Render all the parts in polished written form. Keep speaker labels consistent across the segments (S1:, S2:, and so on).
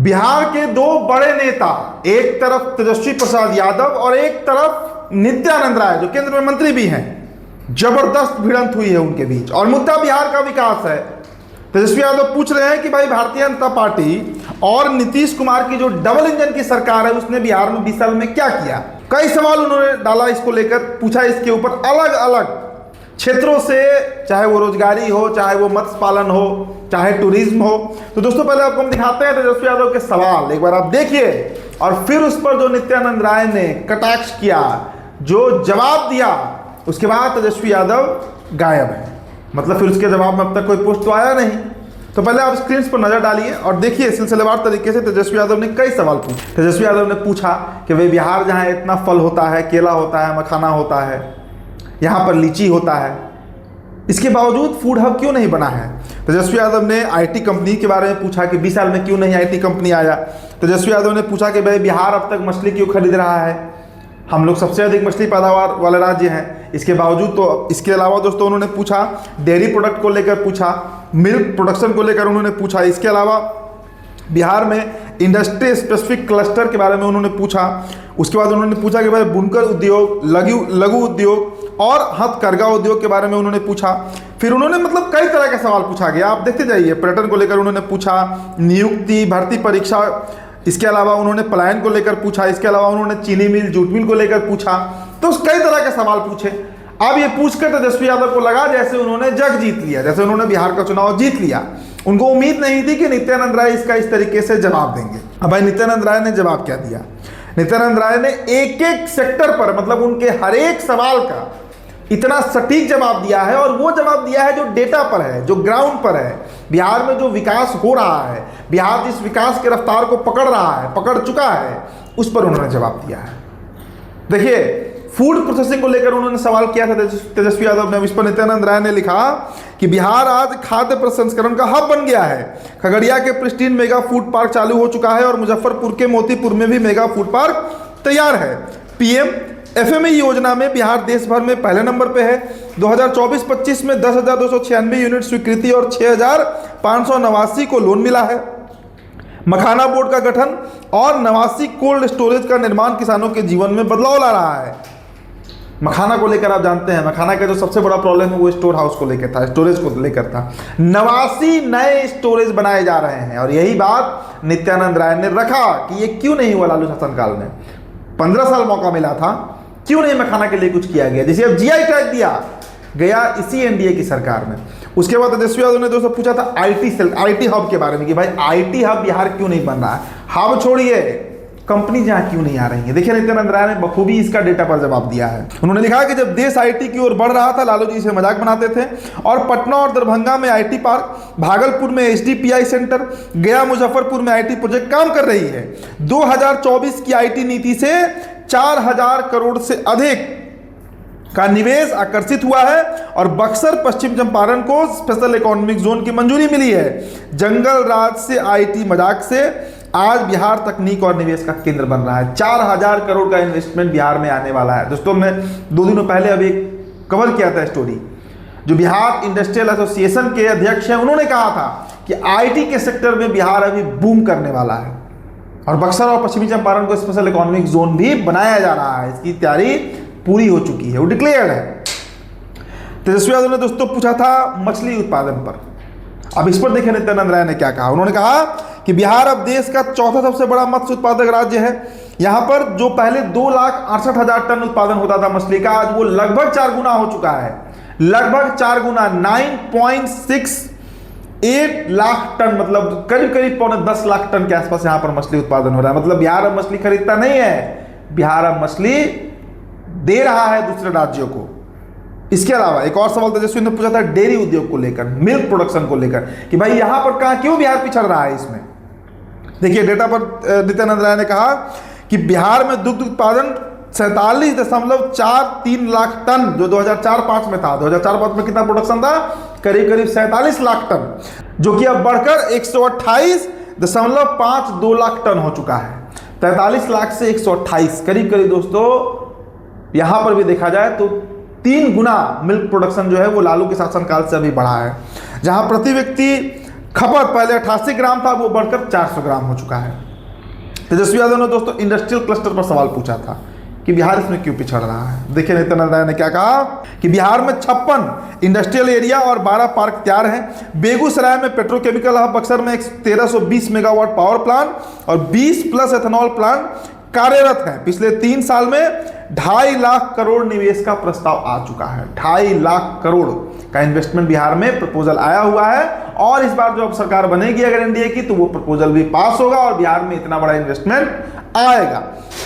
S1: बिहार के दो बड़े नेता, एक तरफ तेजस्वी प्रसाद यादव और एक तरफ नित्यानंद राय जो केंद्र में मंत्री भी हैं, जबरदस्त भिड़ंत हुई है उनके बीच और मुद्दा बिहार का विकास है। तेजस्वी यादव पूछ रहे हैं कि भाई भारतीय जनता पार्टी और नीतीश कुमार की जो डबल इंजन की सरकार है उसने बिहार में 20 साल में क्या किया। कई सवाल उन्होंने डाला इसको लेकर, पूछा इसके ऊपर अलग अलग क्षेत्रों से, चाहे वो रोजगारी हो, चाहे वो मत्स्य पालन हो, चाहे टूरिज्म हो। तो दोस्तों पहले आपको हम दिखाते हैं तेजस्वी यादव के सवाल, एक बार आप देखिए और फिर उस पर जो नित्यानंद राय ने कटाक्ष किया, जो जवाब दिया, उसके बाद तेजस्वी यादव गायब है। मतलब फिर उसके जवाब में अब तक कोई पोस्ट तो आया नहीं। तो पहले आप स्क्रीन पर नजर डालिए और देखिए सिलसिलेवार तरीके से तेजस्वी यादव ने कई सवाल पूछे। तेजस्वी यादव ने पूछा कि भाई बिहार जहाँ इतना फल होता है, केला होता है, मखाना होता है, यहाँ पर लीची होता है, इसके बावजूद फूड हब क्यों नहीं बना है। तेजस्वी यादव ने आईटी कंपनी के बारे में पूछा कि 20 साल में क्यों नहीं आईटी कंपनी आया। तेजस्वी यादव ने पूछा कि भाई बिहार अब तक मछली क्यों खरीद रहा है, हम लोग सबसे अधिक मछली पैदावार वाले राज्य हैं, इसके बावजूद। तो इसके अलावा दोस्तों उन्होंने पूछा डेयरी प्रोडक्ट को लेकर, पूछा मिल्क प्रोडक्शन को लेकर उन्होंने पूछा। इसके अलावा बिहार में इंडस्ट्री स्पेसिफिक क्लस्टर के बारे में उन्होंने पूछा। उसके बाद उन्होंने पूछा कि भाई बुनकर उद्योग, लघु उद्योग और हथकरघा उद्योग के बारे में उन्होंने पूछा। फिर उन्होंने मतलब कई तरह के सवाल पूछा गया, आप देखते जाइए। पर्यटन को लेकर उन्होंने पूछा, नियुक्ति, भर्ती परीक्षा, इसके अलावा उन्होंने पलायन को लेकर पूछा। इसके अलावा उन्होंने चीनी मिल, जूट मिल को लेकर पूछा। तो कई तरह के सवाल पूछे। अब ये पूछकर तेजस्वी यादव को लगा जैसे उन्होंने जग जीत लिया, जैसे उन्होंने बिहार का चुनाव जीत लिया। उनको उम्मीद नहीं थी कि नित्यानंद राय इसका इस तरीके से जवाब देंगे। अब भाई नित्यानंद राय ने जवाब क्या दिया। नित्यानंद राय ने एक एक सेक्टर पर, मतलब उनके हर एक सवाल का इतना सटीक जवाब दिया है, और वो जवाब दिया है जो डेटा पर है, जो ग्राउंड पर है। बिहार में जो विकास हो रहा है, बिहार जिस विकास के रफ्तार को पकड़ रहा है, पकड़ चुका है, उस पर उन्होंने जवाब दिया है। देखिए फूड प्रोसेसिंग को लेकर उन्होंने सवाल किया था तेजस्वी यादव ने। इस पर नित्यानंद राय ने लिखा कि बिहार आज खाद्य प्रसंस्करण का हब बन गया है। खगड़िया के प्रिस्टीन मेगा फूड पार्क चालू हो चुका है और मुजफ्फरपुर के मोतीपुर में भी मेगा फूड पार्क तैयार है। पीएम एफएमई योजना में बिहार देश भर में पहले नंबर पे है। 2024-25 में 10,296 यूनिट स्वीकृति और 6,589 को लोन मिला है। मखाना बोर्ड का गठन और 89 कोल्ड स्टोरेज का निर्माण किसानों के जीवन में बदलाव ला रहा है। मखाना को लेकर आप जानते हैं, मखाना का जो सबसे बड़ा प्रॉब्लम है वो स्टोर हाउस को लेकर था, स्टोरेज को लेकर था। 89 नए स्टोरेज बनाए जा रहे हैं और यही बात नित्यानंद राय ने रखा कि ये क्यों नहीं हुआ लालू शासनकाल में। 15 साल मौका मिला था, क्यों नहीं मखाना के लिए कुछ किया गया। जैसे अब जीआई टैग दिया गया इसी एनडीए की सरकार में। उसके बाद तेजस्वी यादव ने दोस्तों पूछा था आईटी हब के बारे में कि भाई आईटी हब बिहार क्यों नहीं बन रहा है। हब छोड़िए, कंपनी जहां क्यों नहीं आ रही है। देखिए नित्यानंद राय ने बखूबी इसका डेटा पर जवाब दिया है। उन्होंने लिखा कि जब देश आईटी की ओर बढ़ रहा था, लालू जी इसे मजाक बनाते थे और पटना और दरभंगा में आईटी पार्क, भागलपुर में एचडीपीआई सेंटर, गया मुजफ्फरपुर में आईटी प्रोजेक्ट काम कर रही है। 2024 की आईटी नीति से 4,000 करोड़ से अधिक का निवेश आकर्षित हुआ है और बक्सर पश्चिम चंपारण को स्पेशल इकोनॉमिक जोन की मंजूरी मिली है। जंगल राज से आईटी मजाक से आज बिहार तकनीक और निवेश का केंद्र बन रहा है। 4,000 करोड़ का इन्वेस्टमेंट बिहार में आने वाला है। दोस्तों मैं 2 दिनों पहले अभी कवर किया था स्टोरी, जो बिहार इंडस्ट्रियल एसोसिएशन के अध्यक्ष हैं, उन्होंने कहा था कि आईटी के सेक्टर में बिहार अभी बूम करने वाला है और बक्सर और पश्चिमी चंपारण को स्पेशल इकोनॉमिक जोन भी बनाया जा रहा है। इसकी तैयारी पूरी हो चुकी है, वो डिक्लेयर्ड है। तेजस्वी यादव ने दोस्तों पूछा था मछली उत्पादन पर। अब इस पर देखिए नित्यानंद राय ने क्या कहा। उन्होंने कहा कि बिहार अब देश का चौथा सबसे बड़ा मत्स्य उत्पादक राज्य है। यहाँ पर जो पहले 2,68,000 टन उत्पादन होता था मछली का, आज वो लगभग 4 गुना हो चुका है। लगभग 4 गुना, 9.68 लाख टन, मतलब करीब करीब 10 लाख टन के आसपास यहाँ पर मछली उत्पादन हो रहा है। मतलब बिहार अब मछली खरीदता नहीं है, बिहार अब मछली दे रहा है दूसरे राज्यों को। इसके अलावा एक और सवाल तेजस्वी ने पूछा था डेयरी उद्योग को लेकर, मिल्क प्रोडक्शन को लेकर कि भाई यहां पर कहां क्यों बिहार पिछड़ रहा है इसमें। देखिए डेटा पर नित्यानंद राय ने कहा कि बिहार में दुग्ध उत्पादन 47.43 लाख टन जो 2004-05 में था। 2004-05 में कितना प्रोडक्शन था? करीब करीब 47 लाख टन, जो कि अब बढ़कर 128.52 लाख टन हो चुका है। 43 लाख से 128, करीब करीब दोस्तों यहां पर भी देखा जाए तो 3 गुना मिल्क प्रोडक्शन जो है वो लालू के शासनकाल से अभी बढ़ा है। जहां प्रति व्यक्ति खपत पहले 88 ग्राम था, वो बढ़कर 400 ग्राम हो चुका है। तेजस्वी यादव ने दोस्तों इंडस्ट्रियल क्लस्टर पर सवाल पूछा था कि बिहार इसमें क्यों पिछड़ रहा है। देखिए नित्यानंद राय ने क्या कहा कि बिहार में 56 इंडस्ट्रियल एरिया और 12 पार्क तैयार हैं। बेगूसराय में पेट्रोकेमिकल हब, बक्सर में 1320 मेगावाट पावर प्लांट और 20+ एथेनॉल प्लांट कार्यरत हैं। पिछले 3 साल में 2.5 लाख करोड़ निवेश का प्रस्ताव आ चुका है। 2.5 लाख करोड़ का इन्वेस्टमेंट बिहार में प्रपोजल आया हुआ है और इस बार जो अब सरकार बनेगी अगर एनडीए की, तो वो प्रपोजल भी पास होगा और बिहार में इतना बड़ा इन्वेस्टमेंट आएगा।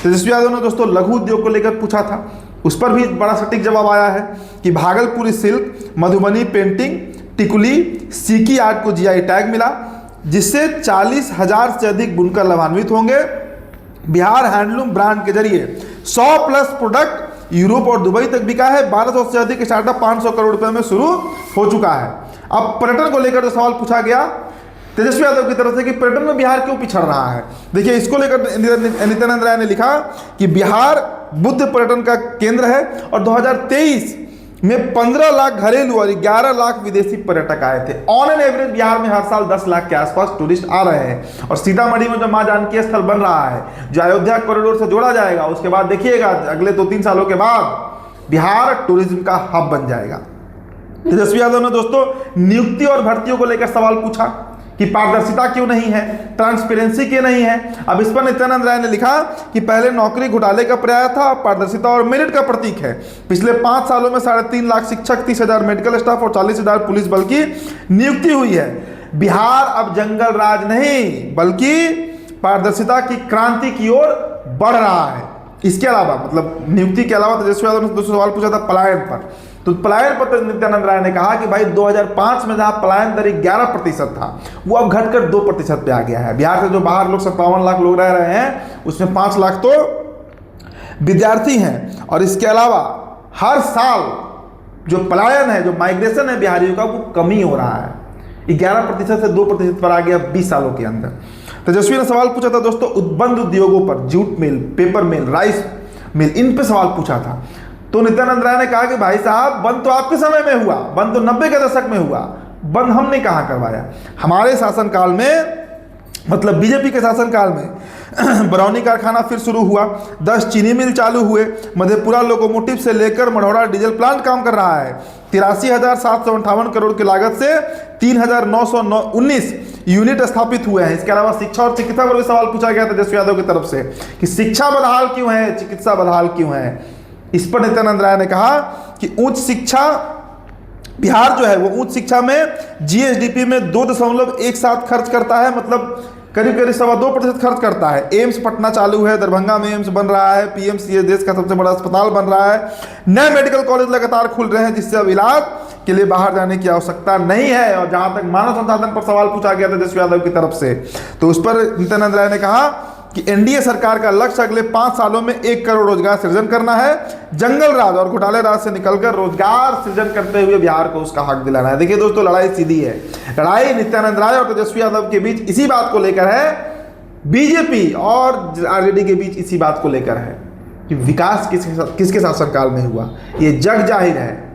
S1: तेजस्वी यादव ने दोस्तों लघु उद्योग को लेकर पूछा था, उस पर भी बड़ा सटीक जवाब आया है कि भागलपुरी सिल्क, मधुबनी पेंटिंग, टिकुली, सीकी आर्ट को जीआई टैग मिला, जिससे 40,000 से अधिक बुनकर लाभान्वित होंगे। बिहार हैंडलूम ब्रांड के जरिए 100+ प्रोडक्ट यूरोप और दुबई तक बिका है। 1200 से अधिक स्टार्टअप 500 करोड़ रुपए में शुरू हो चुका है। अब पर्यटन को लेकर जो सवाल पूछा गया तेजस्वी यादव की तरफ से कि पर्यटन में बिहार क्यों पिछड़ रहा है, देखिए इसको लेकर नित्यानंद राय ने लिखा कि बिहार बुद्ध पर्यटन का केंद्र है और 2023 में 15 लाख घरेलू और 11 लाख विदेशी पर्यटक आए थे। ऑन एन एवरेज बिहार में हर साल 10 लाख के आसपास टूरिस्ट आ रहे हैं और सीतामढ़ी में जो मां जानकी स्थल बन रहा है, जो अयोध्या कॉरिडोर से जोड़ा जाएगा, उसके बाद देखिएगा अगले 2-3 सालों के बाद बिहार टूरिज्म का हब बन जाएगा। तेजस्वी यादव ने दोस्तों नियुक्ति और भर्तियों को लेकर सवाल पूछा कि पारदर्शिता क्यों नहीं है, ट्रांसपेरेंसी क्यों नहीं है। अब इस पर नित्यानंद राय ने लिखा कि पहले नौकरी घोटाले का पर्याय था, पारदर्शिता और मेरिट का प्रतीक है। पिछले 5 सालों में 3.5 लाख शिक्षक, 30,000 मेडिकल स्टाफ और 40,000 पुलिस बल की नियुक्ति हुई है। बिहार अब जंगल राज नहीं बल्कि पारदर्शिता की क्रांति की ओर बढ़ रहा है। इसके अलावा मतलब नियुक्ति के अलावा तेजस्वी यादव ने दूसरा सवाल पूछा था पलायन पर, तो पलायन पर नित्यानंद राय ने कहा कि भाई 2005 में जहां पलायन दर 11% था, वो अब घटकर 2% पे आ गया है। बिहार से जो बाहर लोग 57 लाख लोग रह रहे हैं, उसमें 5 लाख तो विद्यार्थी हैं और इसके अलावा हर साल जो पलायन है, जो माइग्रेशन है बिहारियों का, वो कमी हो रहा है। 11% से 2% पर आ गया 20 सालों के अंदर। तेजस्वी ने सवाल पूछा था दोस्तों बंद उद्योगों पर, जूट मिल, पेपर मिल, राइस मिल, इन पे सवाल पूछा था। तो नित्यानंद राय ने कहा कि भाई साहब बंद तो आपके समय में हुआ, बंद तो 90 के दशक में हुआ, बंद हमने कहाँ करवाया। हमारे शासनकाल में, मतलब बीजेपी के शासनकाल में बरौनी कारखाना फिर शुरू हुआ, 10 चीनी मिल चालू हुए, मधेपुरा लोकोमोटिव से लेकर मढ़ौरा डीजल प्लांट काम कर रहा है। 83,758 करोड़ की लागत से 3,919 यूनिट स्थापित हुए हैं। इसके अलावा शिक्षा और चिकित्सा पर भी सवाल पूछा गया तेजस्वी यादव की तरफ से कि शिक्षा बदहाल क्यों है, चिकित्सा बदहाल क्यों है। इस पर नित्यानंद राय ने कहा कि उच्च शिक्षा, बिहार जो है वो उच्च शिक्षा में जीएसडीपी में 2.17 खर्च करता है, मतलब करीब 2.25% खर्च करता है। एम्स पटना चालू है, दरभंगा में एम्स बन रहा है, पीएमसीएच देश का सबसे बड़ा अस्पताल बन रहा है, नए मेडिकल कॉलेज लगातार खुल रहे हैं, जिससे अब इलाज के लिए बाहर जाने की आवश्यकता नहीं है। और जहां तक मानव संसाधन पर सवाल पूछा गया था तेजस्वी यादव की तरफ से, तो उस पर नित्यानंद राय ने कहा कि एनडीए सरकार का लक्ष्य अगले 5 सालों में 1 करोड़ रोजगार सृजन करना है। जंगल राज और घोटाले राज से निकलकर रोजगार सृजन करते हुए बिहार को उसका हक दिलाना है। देखिए दोस्तों लड़ाई सीधी है, लड़ाई नित्यानंद राय और तेजस्वी यादव के बीच इसी बात को लेकर है, बीजेपी और आरजेडी के बीच इसी बात को लेकर है कि विकास किसके शासनकाल में हुआ। ये जग जाहिर है।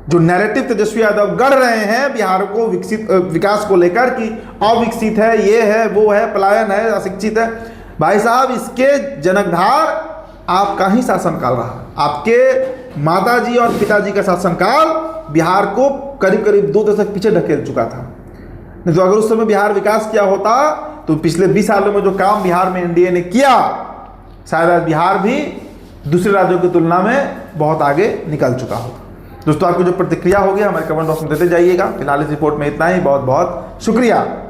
S1: जो नैरेटिव तेजस्वी यादव गढ़ रहे हैं बिहार को विकास को लेकर कि अविकसित है, ये है, वो है, पलायन है, अशिक्षित है, भाई साहब इसके जनकधार आपका ही शासनकाल रहा। आपके माताजी और पिताजी का शासनकाल बिहार को करीब करीब 2 दशक पीछे ढकेल चुका था। नहीं तो अगर उस समय बिहार विकास किया होता तो पिछले 20 सालों में जो काम बिहार में एनडीए ने किया, शायद आज बिहार भी दूसरे राज्यों की तुलना में बहुत आगे निकल चुका होगा। दोस्तों आपकी जो प्रतिक्रिया होगी हमारे कमेंट बॉक्स में देते जाइएगा। फिलहाल इस रिपोर्ट में इतना ही, बहुत बहुत शुक्रिया।